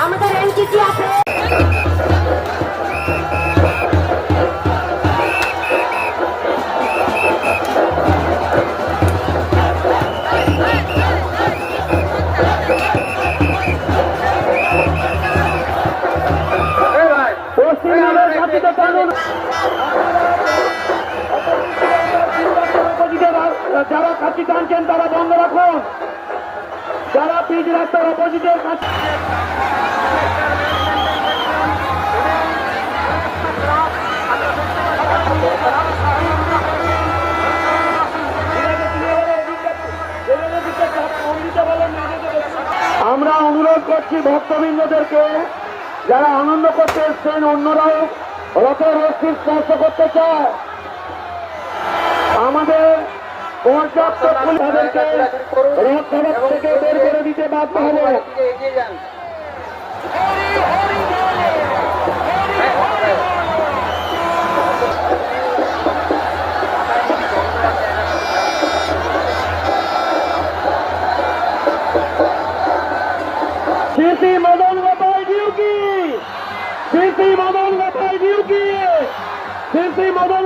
আমাদের এনসিসি আছে। যারা কাছে টানছেন তারা বন্ধ রাখুন। যারা পিচ রাস্তার অপোজিটের কাছে আমরা অনুরোধ করছি ভক্তবৃন্দদেরকে, যারা আনন্দ করতে এসছেন অন্যরাও রথের রশ্মি স্পর্শ করতে চায়, আমাদের পর্যাপ্ত পুলিশদেরকে রথ থেকে বের করে দিতে বাধ্য হবে। শ্রী মদন গোপাল ডিউকি, শ্রী মদন গোপাল ডিউকি, শ্রী মদন